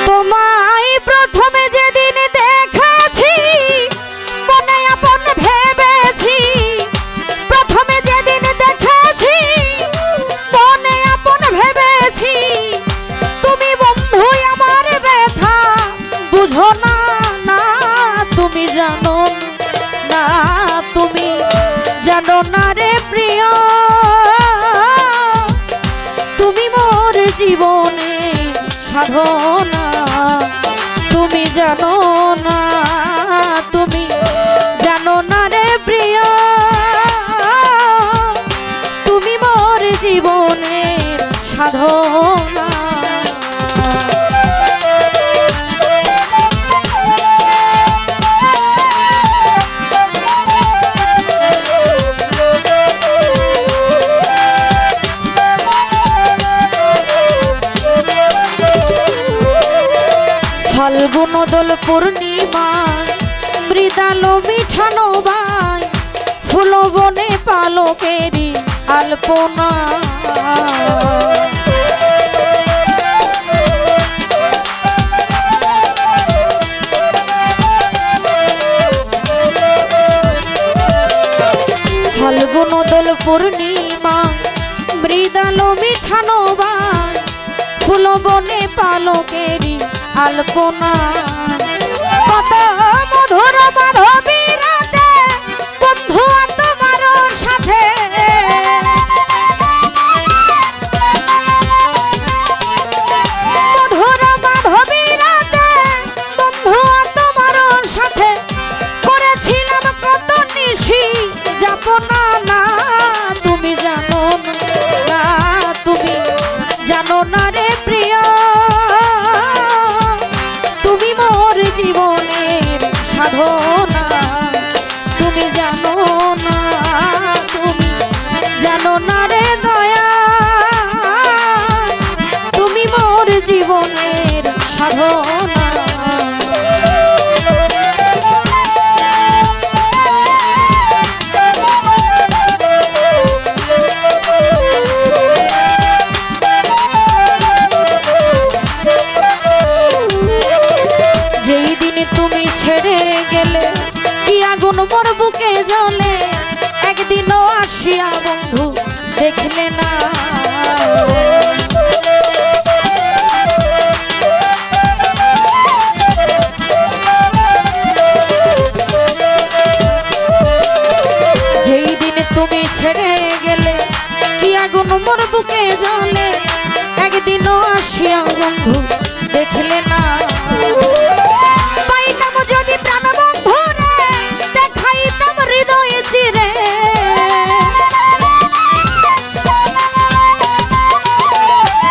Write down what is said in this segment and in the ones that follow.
তোমায় প্রথমে যেদিন দেখেছি মনে আপন ভেবেছি, প্রথমে যেদিন দেখেছি মনে আপন ভেবেছি, তুমি বন্ধু আমার ব্যথা বুঝো না, না তুমি জানো না, তুমি জানো না রে প্রিয়, তুমি মোর জীবনে সাধনা, তুমি জানো না, তুমি জানো না রে প্রিয়, তুমি মোর জীবনের সাধনা। ফাল্গুন দোল পূর্ণিমা মৃদালো মিঠানো বাই, ফুল বনে পালকেরি আলপনা, ফাল্গুন দোল পূর্ণিমা মৃদালো মিঠানো বাই, ফুল বনে পালকেরি আলপনা, কত মধুর মাধবী রাতে বন্ধু তোমার সাথে, মধুর মাধবী রাতে বন্ধু তোমার সাথে করেছিলাম কত নিশি যাপনা, না তুমি জানো না, তুমি জানো না রে প্রিয়, তুমি মোর জীবনের সাধনা, তুমি জানো না, তুমি জানো না রে দয়া, তুমি মোর জীবনের সাধনা। তুমি ছেড়ে গেলে কি আগুন মোর বুকে জ্বলে, একদিনও আসিয়া বন্ধু দেখলে না, যেই দিন তুমি ছেড়ে গেলে কি আগুন মোর বুকে জ্বলে, একদিনও আসিয়া বন্ধু দেখলে না, যদি প্রাণ বন্ধুরে দেখাইতাম হৃদয় চিরে,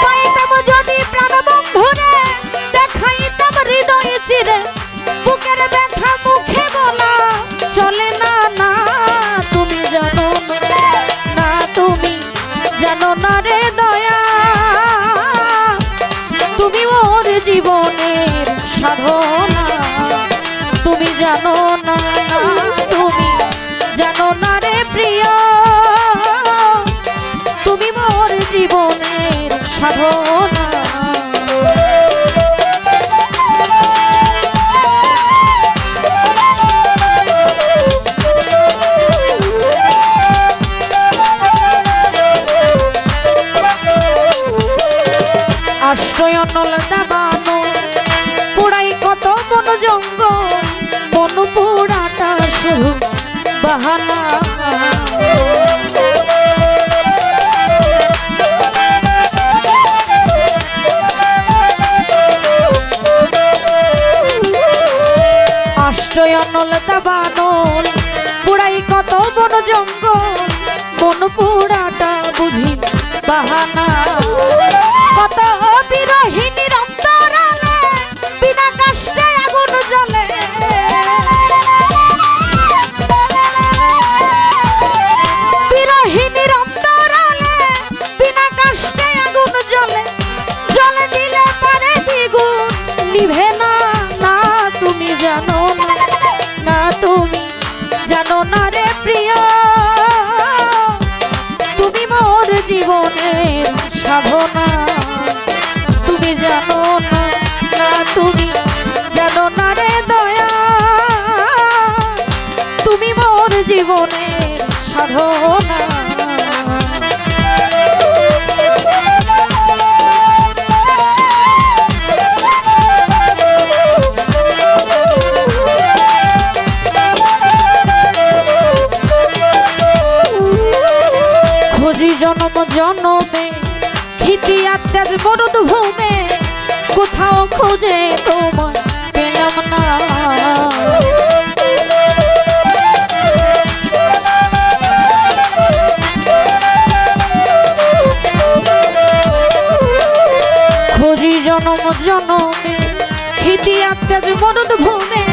পাইতাম যদি প্রাণ বন্ধুরে দেখাইতাম হৃদয় চিরে, বুকের ব্যথা মুখে বলা চলে না, না তুমি জানো না, তুমি জানো না রে দয়া, তুমি ওর জীবনের সাধনা, তুমি জানো না, তুমি জানো না রে প্রিয়, তুমি মোর জীবনের সাধনা। আশ্রয় নল দাবানো পুরাই কত বন জঙ্গল, বন পুরাটা শুধু বাহানা, আশ্রয় নল দাবানল পুরাই কত বন জঙ্গল, বন পুরাটা বুঝি বাহানা, কত বিরহিনীর অন্তরালে বিনা কষ্টে আগুন জ্বলে, বিরহিনীর অন্তরালে বিনা কষ্টে আগুন জ্বলে, জ্বলে দিলে পারে দ্বিগুণ নিভে না, না তুমি জানো না, না তুমি জানো না রে প্রিয়, সাধনা। খুঁজি জনম জনমে ক্ষিতি আত্মাজ মরুদ ভূমে, কোথাও খুঁজে তোমায় পেলাম না। খুঁজি জনম জনমে ক্ষিতি আত্মাজ মরুদ ভূমে,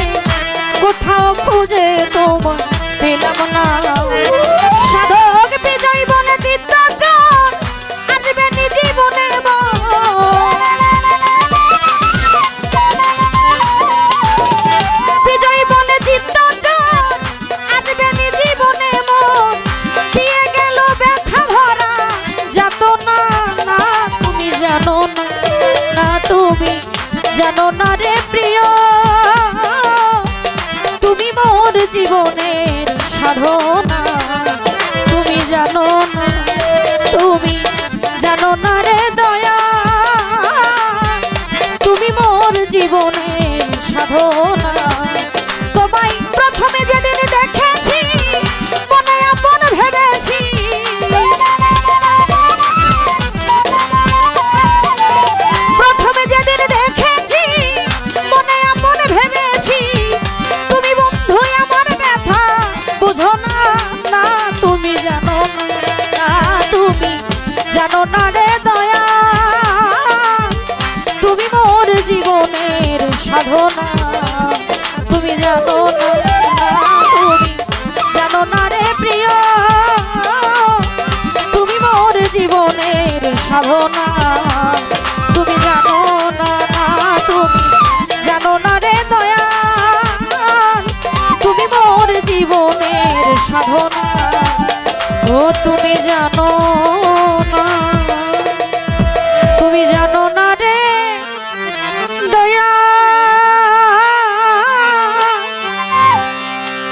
কোথাও খুঁজে তোমায় পেলাম না। সাধক বিজয় বলে চিত্তজন আসবে নি জীবনে বিজয় বলে চিত্তজন আসবে নি জীবনে মন দিয়ে গেল ব্যথা ভরা যাতনা। না তুমি জানো না, না তুমি জানো না রে প্রিয়, তুমি মোর জীবনের সাধনা। তুমি জানো না, তুমি জানো না রে দয়া, তুমি মোর জীবনের সাধনা। তোমায় প্রথমে যেদিন দেখেছি মনে আপন ভেবেছি, প্রথমে যেদিন দেখেছি মনে আপন ভেবেছি, তুমি বন্ধু আমার ব্যথা বুঝো না। না তুমি জানো না, না তুমি জানো না রে দয়া, তুমি মোর জীবনের সাধনা। তুমি জানো না, না তুমি জানো না রে প্রিয়, তুমি মোর জীবনের সাধনা। তুমি জানো না, না তুমি জানো না রে দয়া, তুমি মোর জীবনের সাধনা। ও তুমি জানো না, তুমি জানো না রে দয়া,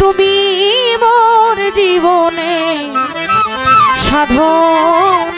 তুমি মোর জীবনে সাধনা।